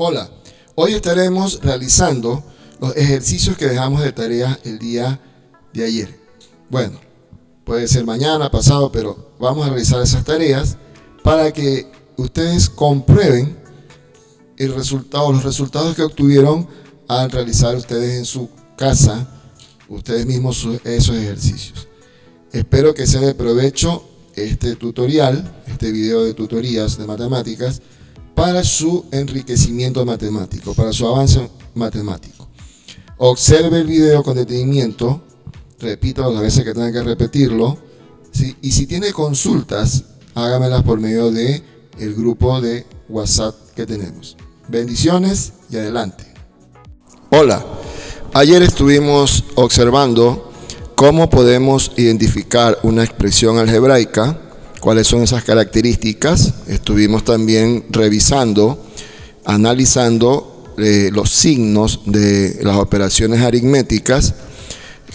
Hola, hoy estaremos realizando los ejercicios que dejamos de tarea el día de ayer. Bueno, puede ser mañana, pasado, pero vamos a realizar esas tareas para que ustedes comprueben los resultados que obtuvieron al realizar ustedes en su casa, ustedes mismos esos ejercicios. Espero que sea de provecho este tutorial, este video de tutorías de matemáticas, para su enriquecimiento matemático, para su avance matemático. Observe el video con detenimiento, repítalo las veces que tenga que repetirlo, ¿sí? Y si tiene consultas, hágamelas por medio del grupo de WhatsApp que tenemos. Bendiciones y adelante. Hola, ayer estuvimos observando cómo podemos identificar una expresión algebraica, cuáles son esas características. Estuvimos también revisando, analizando los signos de las operaciones aritméticas,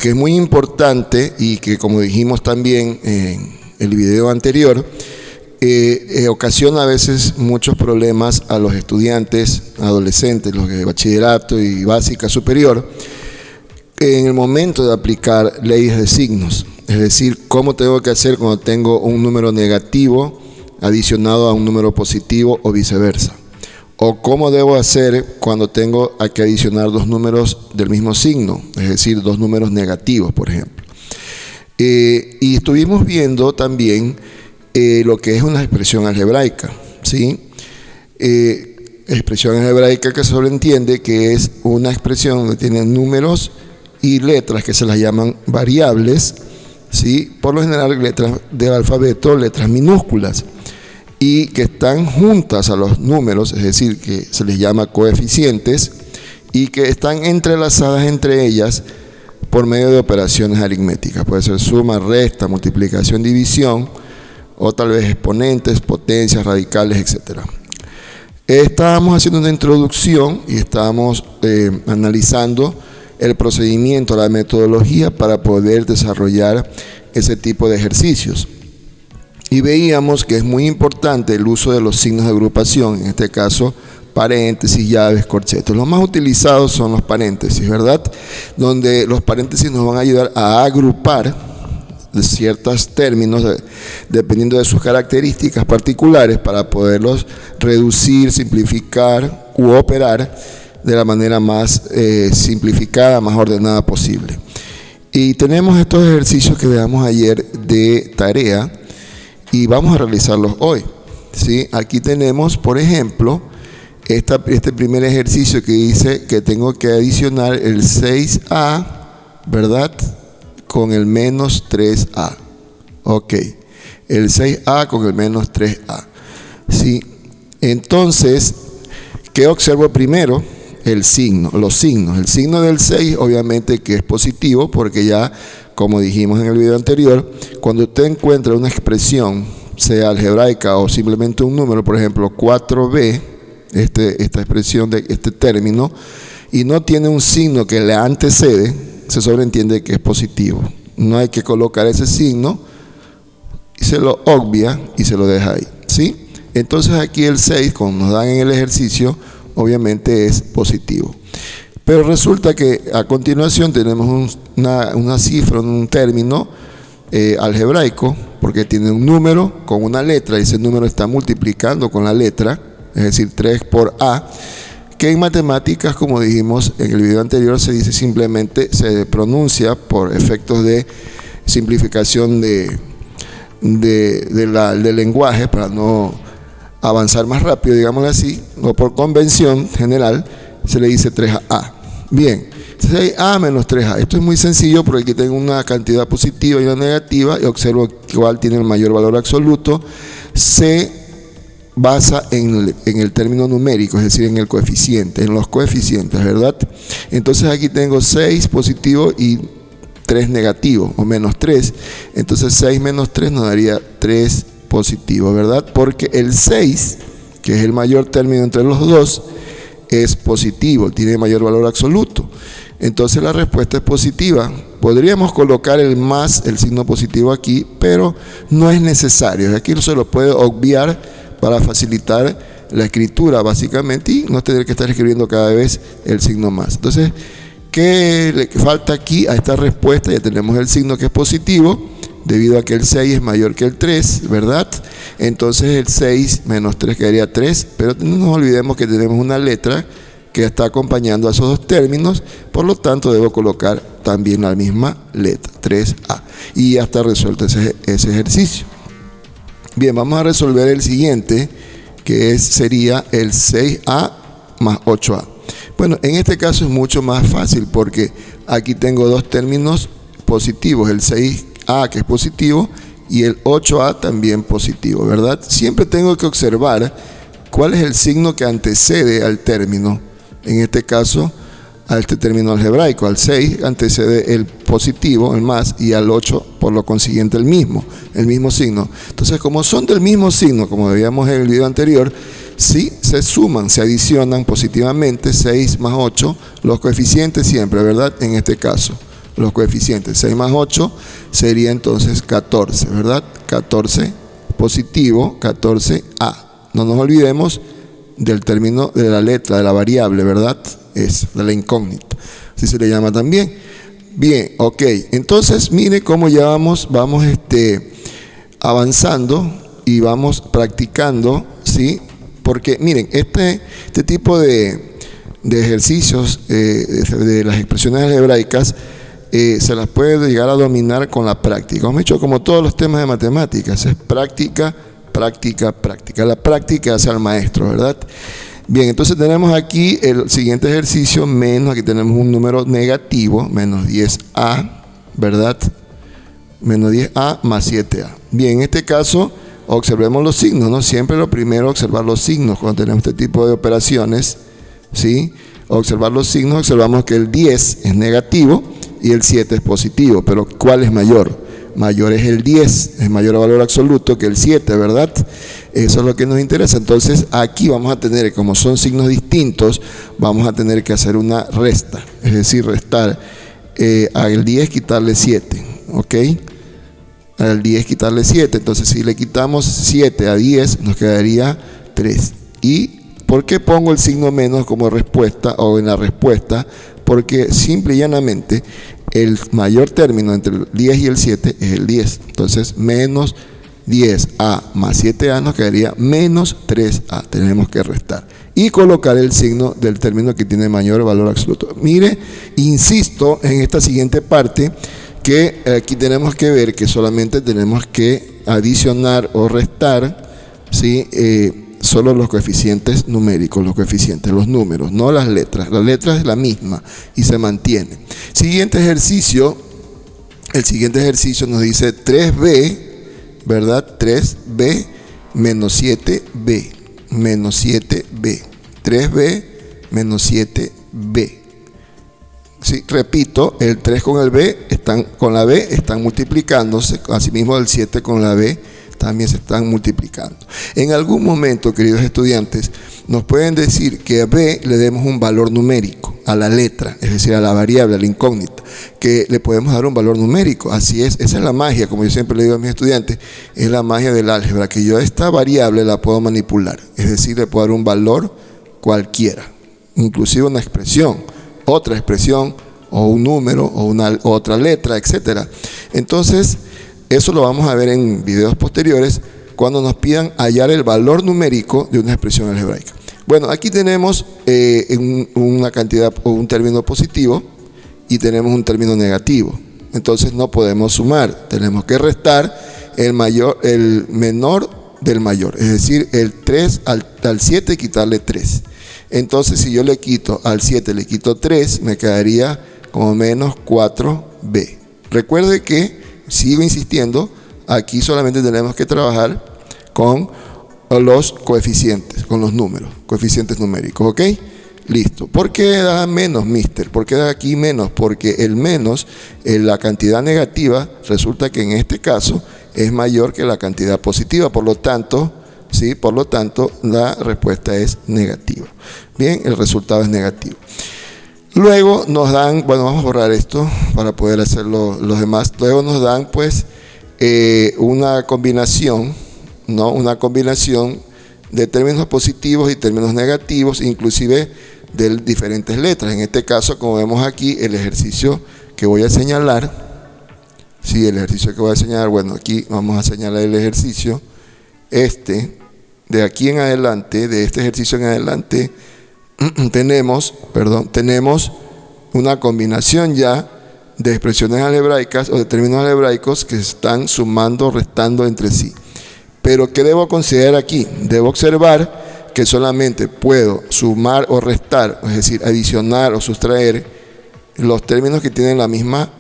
que es muy importante y que, como dijimos también en el video anterior, ocasiona a veces muchos problemas a los estudiantes, adolescentes, los de bachillerato y básica superior, en el momento de aplicar leyes de signos. Es decir, cómo tengo que hacer cuando tengo un número negativo adicionado a un número positivo o viceversa. O cómo debo hacer cuando tengo que adicionar dos números del mismo signo, es decir, dos números negativos, por ejemplo. Y estuvimos viendo también lo que es una expresión algebraica, ¿sí? Expresión algebraica que solo entiende que es una expresión donde tiene números y letras que se las llaman variables, ¿sí? Por lo general letras del alfabeto, letras minúsculas, y que están juntas a los números, es decir, que se les llama coeficientes, y que están entrelazadas entre ellas por medio de operaciones aritméticas. Puede ser suma, resta, multiplicación, división, o tal vez exponentes, potencias, radicales, etc. Estábamos haciendo una introducción y estábamos analizando el procedimiento, la metodología para poder desarrollar ese tipo de ejercicios. Y veíamos que es muy importante el uso de los signos de agrupación, en este caso paréntesis, llaves, corchetes. Los más utilizados son los paréntesis, ¿verdad? Donde los paréntesis nos van a ayudar a agrupar ciertos términos dependiendo de sus características particulares para poderlos reducir, simplificar u operar de la manera más simplificada, más ordenada posible. Y tenemos estos ejercicios que dejamos ayer de tarea y vamos a realizarlos hoy, ¿sí? Aquí tenemos, por ejemplo, este primer ejercicio que dice que tengo que adicionar el 6A, ¿verdad?, con el menos 3A. Ok, el 6A con el menos 3A. ¿Sí? Entonces, ¿qué observo primero? El signo, los signos. El signo del 6 obviamente que es positivo, porque ya, como dijimos en el video anterior, cuando usted encuentra una expresión, sea algebraica o simplemente un número, por ejemplo 4b, esta expresión de este término, y no tiene un signo que le antecede, se sobreentiende que es positivo. No hay que colocar ese signo, y se lo obvia y se lo deja ahí, ¿sí? Entonces aquí el 6, como nos dan en el ejercicio, obviamente es positivo. Pero resulta que a continuación tenemos una cifra, un término algebraico, porque tiene un número con una letra, y ese número está multiplicando con la letra, es decir, 3 por A, que en matemáticas, como dijimos en el video anterior, se dice simplemente, se pronuncia por efectos de simplificación del lenguaje, para no avanzar más rápido, digámoslo así, o por convención general, se le dice 3A. Bien, 6A menos 3A. Esto es muy sencillo porque aquí tengo una cantidad positiva y una negativa, y observo cuál tiene el mayor valor absoluto. Se basa en el término numérico, es decir, en el coeficiente, en los coeficientes, ¿verdad? Entonces aquí tengo 6 positivo y 3 negativo, o menos 3. Entonces 6 menos 3 nos daría 3 positivo, ¿verdad? Porque el 6, que es el mayor término entre los dos, es positivo, tiene mayor valor absoluto. Entonces la respuesta es positiva. Podríamos colocar el más, el signo positivo aquí, pero no es necesario. Aquí se lo puede obviar para facilitar la escritura básicamente y no tener que estar escribiendo cada vez el signo más. Entonces, ¿qué le falta aquí a esta respuesta? Ya tenemos el signo que es positivo, debido a que el 6 es mayor que el 3, ¿verdad? Entonces el 6 menos 3 quedaría 3, pero no nos olvidemos que tenemos una letra que está acompañando a esos dos términos, por lo tanto debo colocar también la misma letra, 3A. Y ya está resuelto ese ejercicio. Bien, vamos a resolver el siguiente, que sería el 6A más 8A. Bueno, en este caso es mucho más fácil porque aquí tengo dos términos positivos, el 6A que es positivo y el 8A también positivo, ¿verdad? Siempre tengo que observar cuál es el signo que antecede al término. En este caso, a este término algebraico, al 6 antecede el positivo, el más, y al 8 por lo consiguiente el mismo signo. Entonces, como son del mismo signo, como veíamos en el video anterior, sí se suman, se adicionan positivamente 6 más 8, los coeficientes siempre, ¿verdad? En este caso, los coeficientes 6 más 8 sería entonces 14, ¿verdad? 14 positivo, 14A. No nos olvidemos del término de la letra, de la variable, ¿verdad? Es de la incógnita, así se le llama también. Bien, ok, entonces mire cómo ya vamos avanzando y vamos practicando, ¿sí? Porque miren, este tipo de ejercicios de las expresiones algebraicas se las puede llegar a dominar con la práctica. Hemos hecho como todos los temas de matemáticas, es práctica, práctica, práctica. La práctica hace al maestro, ¿verdad? Bien, entonces tenemos aquí el siguiente ejercicio, menos, aquí tenemos un número negativo, menos 10A, ¿verdad? Menos 10A más 7A. Bien, en este caso, observemos los signos, ¿no? Siempre lo primero, observar los signos cuando tenemos este tipo de operaciones, ¿sí? Observar los signos, observamos que el 10 es negativo y el 7 es positivo, pero ¿cuál es mayor? Mayor es el 10, es mayor a valor absoluto que el 7, ¿verdad? Eso es lo que nos interesa. Entonces aquí vamos a tener, como son signos distintos, vamos a tener que hacer una resta, es decir, restar al 10 quitarle 7, ¿ok? Al 10 quitarle 7, entonces si le quitamos 7 a 10 nos quedaría 3. ¿Y por qué pongo el signo menos como respuesta o en la respuesta? Porque simple y llanamente el mayor término entre el 10 y el 7 es el 10. Entonces, menos 10A más 7A nos quedaría menos 3A. Tenemos que restar. Y colocar el signo del término que tiene mayor valor absoluto. Mire, insisto en esta siguiente parte que aquí tenemos que ver que solamente tenemos que adicionar o restar, ¿sí? Solo los coeficientes numéricos, los números, no las letras. La letra es la misma y se mantiene. Siguiente ejercicio, el siguiente ejercicio nos dice 3b, ¿verdad? 3b menos 7b, menos 7b. 3b menos 7b. Sí, repito, el 3 con el b con la b están multiplicándose, asimismo el 7 con la b también se están multiplicando. En algún momento, queridos estudiantes, nos pueden decir que a b le demos un valor numérico a la letra, es decir, a la variable, a la incógnita, que le podemos dar un valor numérico. Así es, esa es la magia, como yo siempre le digo a mis estudiantes, es la magia del álgebra, que yo a esta variable la puedo manipular, es decir, le puedo dar un valor cualquiera, inclusive una expresión, otra expresión, o un número, o otra letra, etcétera. Entonces, eso lo vamos a ver en videos posteriores cuando nos pidan hallar el valor numérico de una expresión algebraica. Bueno, aquí tenemos una cantidad o un término positivo y tenemos un término negativo. Entonces no podemos sumar, tenemos que restar el menor del mayor, es decir, el 3 al 7 quitarle 3. Entonces si yo le quito al 7, le quito 3, me quedaría como menos 4b. Recuerde que sigo insistiendo, aquí solamente tenemos que trabajar con los coeficientes, con los números, coeficientes numéricos, ¿ok? Listo. ¿Por qué da menos, mister? ¿Por qué da aquí menos? Porque el menos, la cantidad negativa, resulta que en este caso es mayor que la cantidad positiva, por lo tanto, ¿sí? Por lo tanto, la respuesta es negativa. Bien, el resultado es negativo. Luego nos dan, bueno, vamos a borrar esto para poder hacer los demás. Luego nos dan, pues, una combinación, ¿no? Una combinación de términos positivos y términos negativos, inclusive de diferentes letras. En este caso, como vemos aquí, el ejercicio que voy a señalar, sí, el ejercicio que voy a señalar, bueno, aquí vamos a señalar el ejercicio, de aquí en adelante, de este ejercicio en adelante, tenemos una combinación ya de expresiones algebraicas o de términos algebraicos que se están sumando o restando entre sí. Pero ¿qué debo considerar aquí? Debo observar que solamente puedo sumar o restar, es decir, adicionar o sustraer los términos que tienen la misma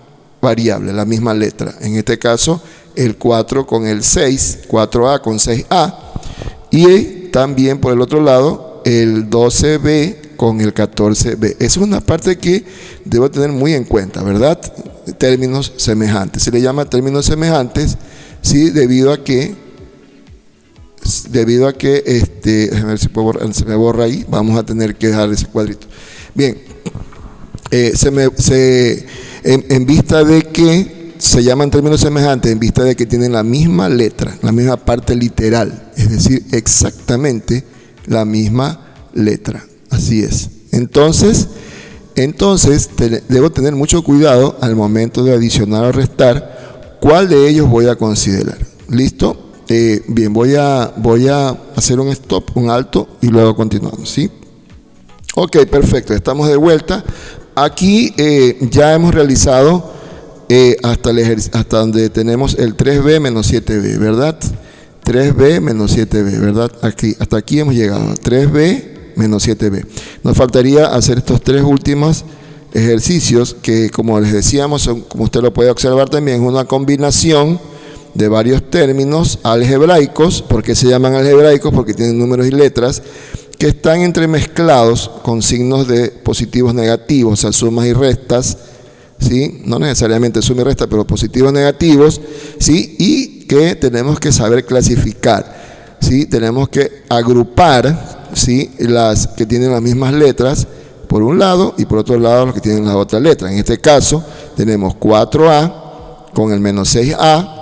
variable, la misma letra. En este caso, el 4 con el 6, 4A con 6A, y también por el otro lado, el 12B con el 14B. Esa es una parte que debo tener muy en cuenta, ¿verdad? Términos semejantes. Se le llama términos semejantes, sí, debido a que déjame ver si se me borra ahí, vamos a tener que dejar ese cuadrito. Bien, en vista de que se llaman términos semejantes, en vista de que tienen la misma letra, la misma parte literal, es decir, exactamente la misma letra. Así es. Entonces debo tener mucho cuidado al momento de adicionar o restar cuál de ellos voy a considerar. ¿Listo? Bien, voy a hacer un stop, un alto, y luego continuamos, ¿sí? Ok, perfecto, estamos de vuelta. Aquí ya hemos realizado hasta donde tenemos el 3B menos 7B, ¿verdad? 3B menos 7B, ¿verdad? Hasta aquí hemos llegado, 3B menos 7B. Nos faltaría hacer estos tres últimos ejercicios que, como les decíamos, son, como usted lo puede observar también, es una combinación de varios términos algebraicos. ¿Por qué se llaman algebraicos? Porque tienen números y letras que están entremezclados con signos de positivos negativos, o sea, sumas y restas, ¿sí? No necesariamente suma y resta, pero positivos negativos, ¿sí? Y que tenemos que saber clasificar, ¿sí? Tenemos que agrupar, ¿sí? Las que tienen las mismas letras por un lado y por otro lado los que tienen las otras letras. En este caso tenemos 4A con el menos 6A,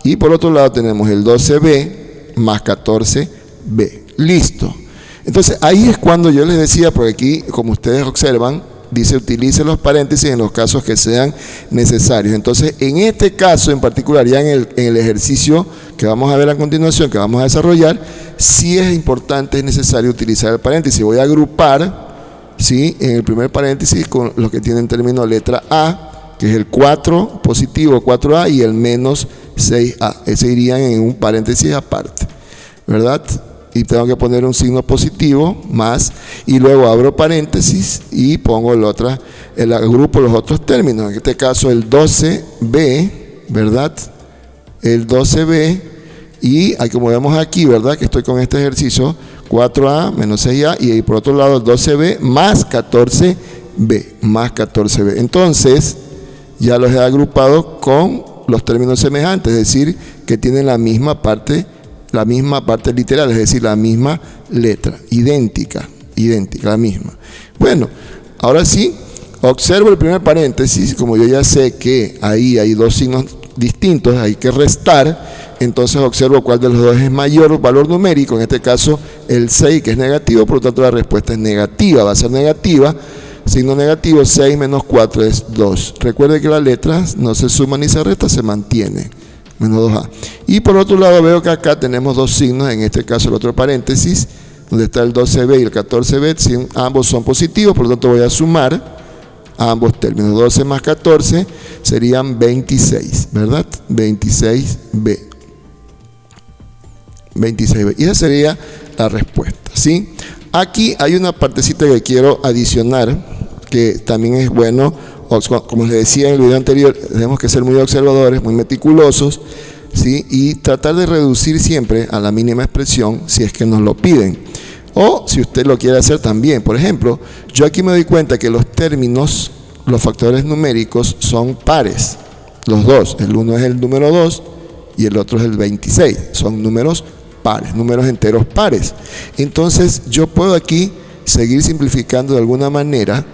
y por otro lado tenemos el 12B más 14B. Listo. Entonces ahí es cuando yo les decía, porque aquí, como ustedes observan, dice utilice los paréntesis en los casos que sean necesarios. Entonces, en este caso en particular, ya en el ejercicio que vamos a ver a continuación, que vamos a desarrollar, sí es importante, es necesario utilizar el paréntesis. Voy a agrupar, ¿sí?, en el primer paréntesis con los que tienen término letra A, que es el 4 positivo, 4A, y el menos 6A. Ese irían en un paréntesis aparte, ¿verdad? Y tengo que poner un signo positivo más, y luego abro paréntesis y pongo agrupo los otros términos. En este caso el 12B, ¿verdad? El 12B, y como vemos aquí, ¿verdad?, que estoy con este ejercicio, 4A menos 6A, y por otro lado el 12B más 14B. Entonces ya los he agrupado con los términos semejantes, es decir, que tienen la misma parte literal, es decir, la misma letra, idéntica, la misma. Bueno, ahora sí, observo el primer paréntesis. Como yo ya sé que ahí hay dos signos distintos, hay que restar, entonces observo cuál de los dos es mayor valor numérico. En este caso el 6, que es negativo, por lo tanto la respuesta es negativa, va a ser negativa. Signo negativo, 6 menos 4 es 2. Recuerde que las letras no se suman ni se restan, se mantiene, menos 2A. Y por otro lado veo que acá tenemos dos signos, en este caso el otro paréntesis, donde está el 12B y el 14B, ambos son positivos, por lo tanto voy a sumar a ambos términos. 12 más 14 serían 26, ¿verdad? 26B. Y esa sería la respuesta, ¿sí? Aquí hay una partecita que quiero adicionar, que también es bueno. Como les decía en el video anterior, tenemos que ser muy observadores, muy meticulosos, ¿sí?, y tratar de reducir siempre a la mínima expresión si es que nos lo piden, o si usted lo quiere hacer también. Por ejemplo, yo aquí me doy cuenta que los términos, los factores numéricos son pares, los dos. El uno es el número 2 y el otro es el 26, son números pares, números enteros pares. Entonces yo puedo aquí seguir simplificando de alguna manera,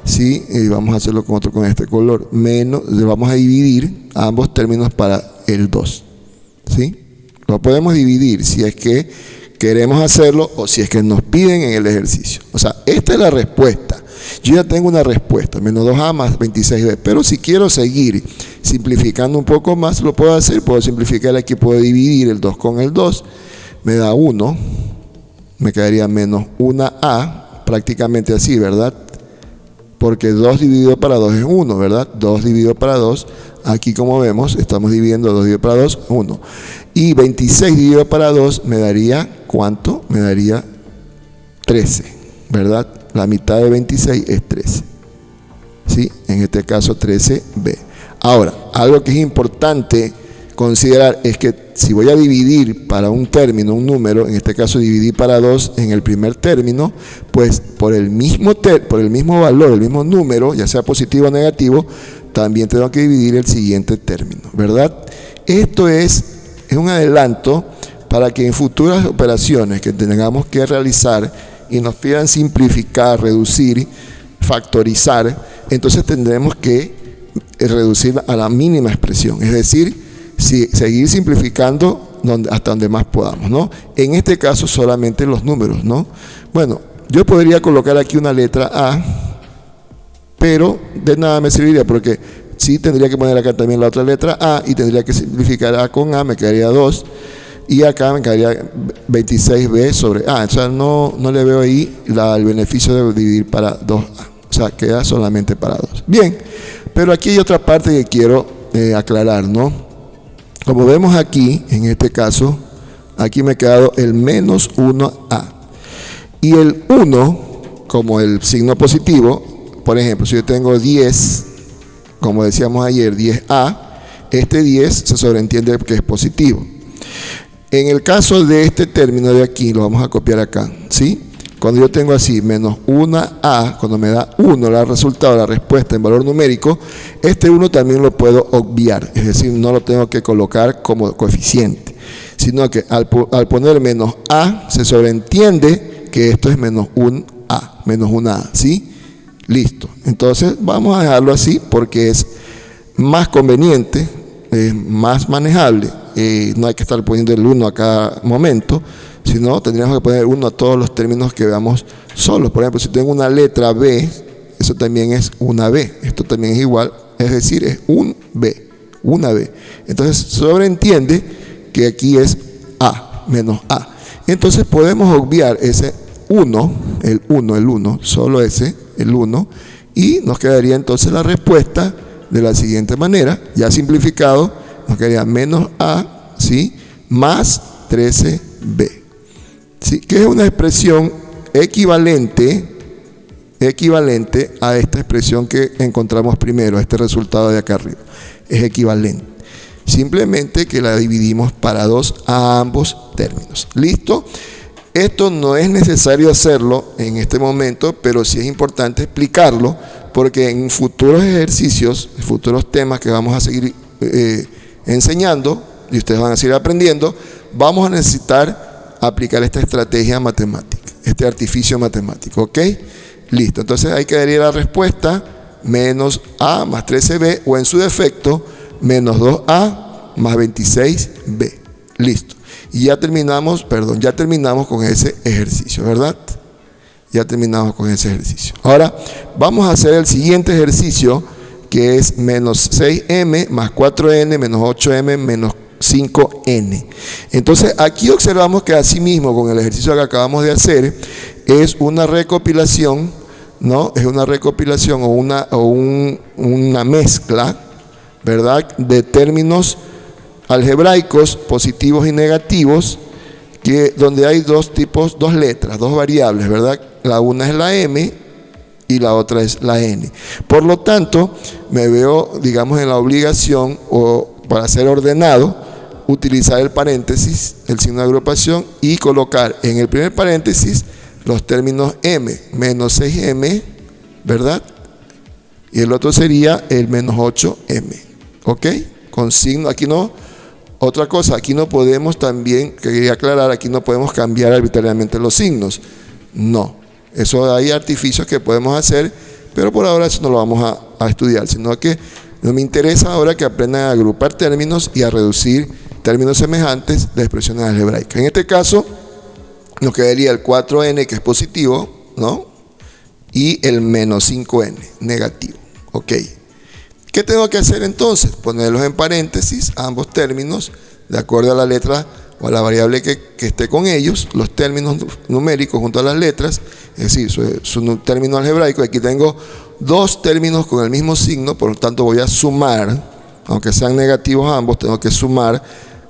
¿sí? Y vamos a hacerlo con este color, vamos a dividir ambos términos para el 2, ¿sí? Lo podemos dividir si es que queremos hacerlo o si es que nos piden en el ejercicio. O sea, esta es la respuesta. Yo ya tengo una respuesta, menos 2a más 26b, pero si quiero seguir simplificando un poco más, lo puedo hacer. Puedo simplificar aquí, puedo dividir el 2 con el 2, me da 1, me quedaría menos 1a, prácticamente así, ¿verdad? Porque 2 dividido para 2 es 1, ¿verdad? 2 dividido para 2, aquí como vemos, estamos dividiendo 2 dividido para 2, 1. Y 26 dividido para 2 me daría, ¿cuánto? Me daría 13, ¿verdad? La mitad de 26 es 13. ¿Sí? En este caso 13b. Ahora, algo que es importante considerar es que si voy a dividir para un término, un número, en este caso dividí para 2 en el primer término, pues por el mismo valor, el mismo número, ya sea positivo o negativo, también tengo que dividir el siguiente término, ¿verdad? Esto es un adelanto para que en futuras operaciones que tengamos que realizar y nos pidan simplificar, reducir, factorizar, entonces tendremos que reducir a la mínima expresión, es decir, seguir simplificando hasta donde más podamos, ¿no? En este caso solamente los números, ¿no? Bueno, yo podría colocar aquí una letra A, pero de nada me serviría porque sí tendría que poner acá también la otra letra A y tendría que simplificar A con A, me quedaría 2. Y acá me quedaría 26b sobre A. O sea, no le veo ahí el beneficio de dividir para 2A. O sea, queda solamente para 2. Bien, pero aquí hay otra parte que quiero aclarar, ¿no? Como vemos aquí, en este caso, aquí me ha quedado el menos 1A. Y el 1, como el signo positivo, por ejemplo, si yo tengo 10, como decíamos ayer, 10A, este 10 se sobreentiende que es positivo. En el caso de este término de aquí, lo vamos a copiar acá, ¿sí? Cuando yo tengo así, menos 1a, cuando me da 1 el resultado, la respuesta en valor numérico, este 1 también lo puedo obviar, es decir, no lo tengo que colocar como coeficiente, sino que al poner menos a, se sobreentiende que esto es menos 1a, ¿sí? Listo. Entonces, vamos a dejarlo así porque es más conveniente, más manejable. No hay que estar poniendo el 1 a cada momento, sino tendríamos que poner 1 a todos los términos que veamos solos. Por ejemplo, si tengo una letra B, eso también es una B, esto también es igual, es decir, es una B. Entonces sobreentiende que aquí es A, menos A. Entonces podemos obviar ese 1, el 1, solo ese, el 1, y nos quedaría entonces la respuesta de la siguiente manera, ya simplificado, nos quedaría menos A, ¿sí?, más 13b, ¿sí?, que es una expresión equivalente a esta expresión que encontramos primero, a este resultado de acá arriba. Es equivalente. Simplemente que la dividimos para 2 a ambos términos. ¿Listo? Esto no es necesario hacerlo en este momento, pero sí es importante explicarlo, porque en futuros ejercicios, futuros temas que vamos a seguir enseñando y ustedes van a seguir aprendiendo, vamos a necesitar aplicar esta estrategia matemática, este artificio matemático, ¿ok? Listo, entonces ahí quedaría la respuesta, menos A más 13b, o en su defecto, menos 2A más 26b. Listo. Y ya terminamos con ese ejercicio, ¿verdad? Ya terminamos con ese ejercicio. Ahora vamos a hacer el siguiente ejercicio, que es menos 6m más 4n menos 8m menos 5n. Entonces aquí observamos que asimismo con el ejercicio que acabamos de hacer es una recopilación, ¿no? Es una recopilación o una mezcla, ¿verdad?, de términos algebraicos positivos y negativos, donde hay dos letras, dos variables, ¿verdad? La una es la m y la otra es la n. Por lo tanto, me veo, digamos, en la obligación, o para ser ordenado, utilizar el paréntesis, el signo de agrupación, y colocar en el primer paréntesis los términos m, menos 6m, ¿verdad? Y el otro sería el menos 8m, ¿ok? Con signo, aquí no, otra cosa, aquí no podemos también, quería aclarar, aquí no podemos cambiar arbitrariamente los signos, no. Eso hay artificios que podemos hacer, pero por ahora eso no lo vamos a estudiar, sino que no me interesa ahora que aprendan a agrupar términos y a reducir términos semejantes de expresiones algebraicas. En este caso, nos quedaría el 4n, que es positivo, ¿no? Y el menos 5n, negativo. Ok. ¿Qué tengo que hacer entonces? Ponerlos en paréntesis, ambos términos, de acuerdo a la letra o a la variable que esté con ellos, los términos numéricos junto a las letras, es decir, su término algebraico. Aquí tengo dos términos con el mismo signo, por lo tanto voy a sumar, aunque sean negativos ambos, tengo que sumar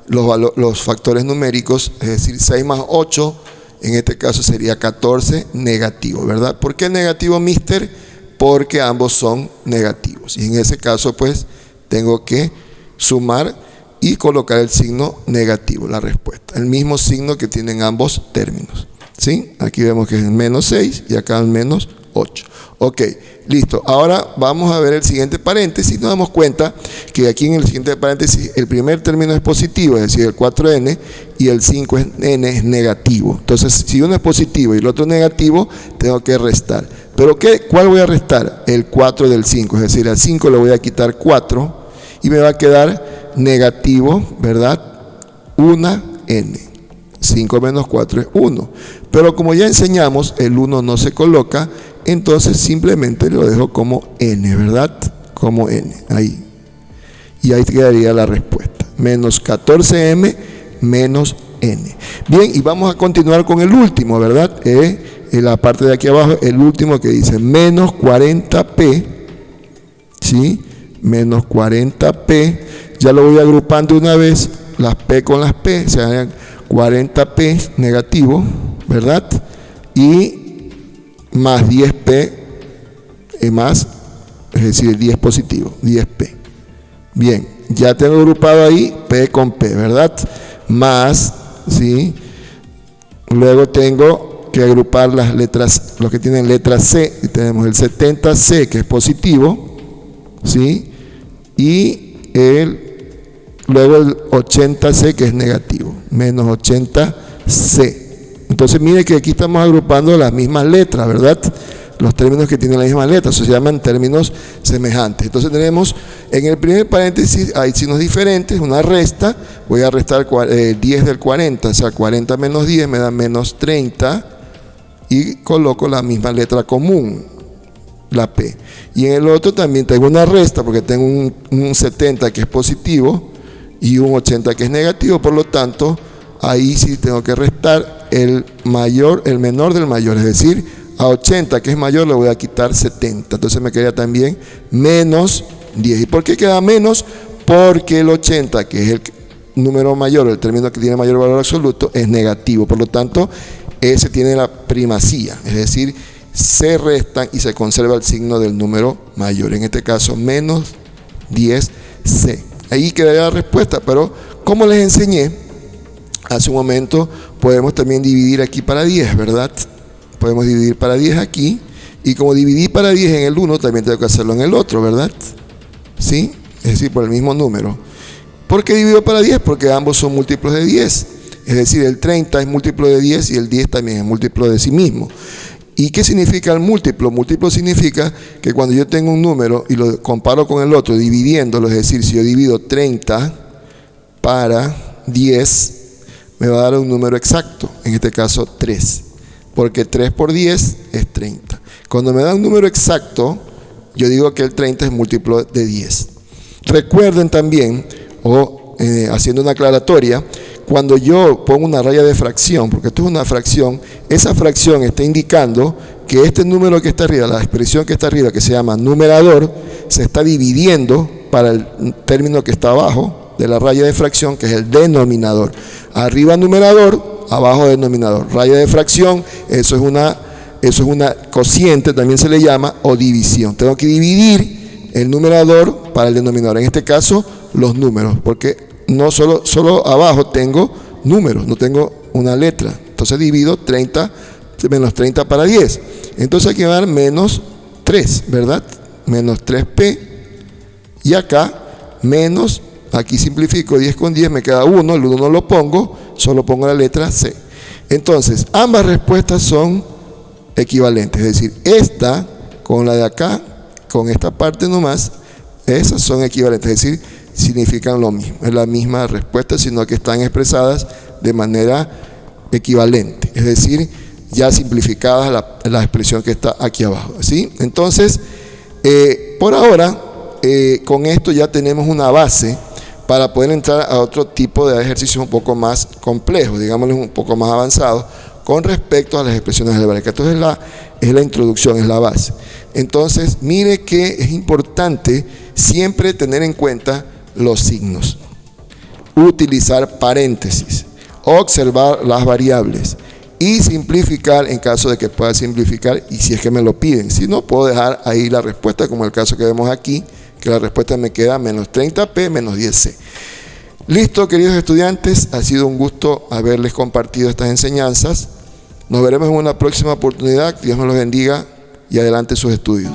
los factores numéricos, es decir, 6 más 8, en este caso sería 14 negativo, ¿verdad? ¿Por qué negativo, mister? Porque ambos son negativos. Y en ese caso, pues, tengo que sumar y colocar el signo negativo, la respuesta. El mismo signo que tienen ambos términos. ¿Sí? Aquí vemos que es el menos 6 y acá el menos 8. Ok, listo. Ahora vamos a ver el siguiente paréntesis. Nos damos cuenta que aquí en el siguiente paréntesis el primer término es positivo, es decir, el 4n, y el 5n es negativo. Entonces, si uno es positivo y el otro negativo, tengo que restar. ¿Pero cuál voy a restar? El 4 del 5, es decir, al 5 le voy a quitar 4 y me va a quedar negativo, ¿verdad? 1n. 5 menos 4 es 1. Pero como ya enseñamos, el 1 no se coloca, entonces simplemente lo dejo como n, ¿verdad? Como n, ahí. Y ahí quedaría la respuesta. Menos 14m menos n. Bien, y vamos a continuar con el último, ¿verdad? En la parte de aquí abajo, el último que dice menos 40p, ¿sí? Menos 40p, ya lo voy agrupando una vez, las p con las p, se hagan 40p negativo, ¿verdad? Y más 10p más, es decir, 10 positivo, 10p. Bien, ya tengo agrupado ahí p con p, ¿verdad? Más, ¿sí? Luego tengo que agrupar las letras, los que tienen letra C, y tenemos el 70C, que es positivo, ¿sí? Y luego el 80C, que es negativo, menos 80C. Entonces mire que aquí estamos agrupando las mismas letras, ¿verdad? Los términos que tienen la misma letra, eso se llaman términos semejantes. Entonces tenemos en el primer paréntesis, hay signos diferentes, una resta, voy a restar 10 del 40, o sea, 40 menos 10 me da menos 30, y coloco la misma letra común, la P. Y en el otro también tengo una resta, porque tengo un 70 que es positivo y un 80 que es negativo, por lo tanto, ahí sí tengo que restar el menor del mayor, es decir, a 80 que es mayor le voy a quitar 70, entonces me quedaría también menos 10. ¿Y por qué queda menos? Porque el 80, que es el número mayor, el término que tiene mayor valor absoluto, es negativo, por lo tanto, ese tiene la primacía, es decir, se restan y se conserva el signo del número mayor, en este caso menos 10c. Ahí quedaría la respuesta, pero como les enseñé hace un momento, podemos también dividir aquí para 10, ¿verdad? Podemos dividir para 10 aquí, y como dividí para 10 en el 1, también tengo que hacerlo en el otro, ¿verdad? ¿Sí? Es decir, por el mismo número. ¿Por qué divido para 10? Porque ambos son múltiplos de 10. Es decir, el 30 es múltiplo de 10 y el 10 también es múltiplo de sí mismo. ¿Y qué significa el múltiplo? Múltiplo significa que cuando yo tengo un número y lo comparo con el otro, dividiéndolo, es decir, si yo divido 30 para 10, me va a dar un número exacto, en este caso 3. Porque 3 por 10 es 30. Cuando me da un número exacto, yo digo que el 30 es múltiplo de 10. Recuerden también, haciendo una aclaratoria, cuando yo pongo una raya de fracción, porque esto es una fracción, esa fracción está indicando que este número que está arriba, la expresión que está arriba, que se llama numerador, se está dividiendo para el término que está abajo de la raya de fracción, que es el denominador. Arriba numerador, abajo denominador. Raya de fracción, eso es una cociente, también se le llama, o división. Tengo que dividir el numerador para el denominador, en este caso los números, porque no solo abajo tengo números, no tengo una letra. Entonces divido 30 menos 30 para 10. Entonces aquí va a dar menos 3, ¿verdad? Menos 3p. Y acá menos, aquí simplifico 10 con 10, me queda 1, el 1 no lo pongo, solo pongo la letra C. Entonces, ambas respuestas son equivalentes, es decir, esta con la de acá, con esta parte nomás, esas son equivalentes, es decir, significan lo mismo, es la misma respuesta, sino que están expresadas de manera equivalente, es decir, ya simplificada la expresión que está aquí abajo, ¿sí? Entonces, por ahora, con esto ya tenemos una base para poder entrar a otro tipo de ejercicios un poco más complejos, digámoslo un poco más avanzados, con respecto a las expresiones algebraicas. Entonces es la introducción, es la base. Entonces, mire que es importante siempre tener en cuenta los signos, utilizar paréntesis, observar las variables y simplificar en caso de que pueda simplificar y si es que me lo piden. Si no, puedo dejar ahí la respuesta, como el caso que vemos aquí, que la respuesta me queda menos 30p menos 10c. Listo, queridos estudiantes, ha sido un gusto haberles compartido estas enseñanzas. Nos veremos en una próxima oportunidad. Dios me los bendiga y adelante sus estudios.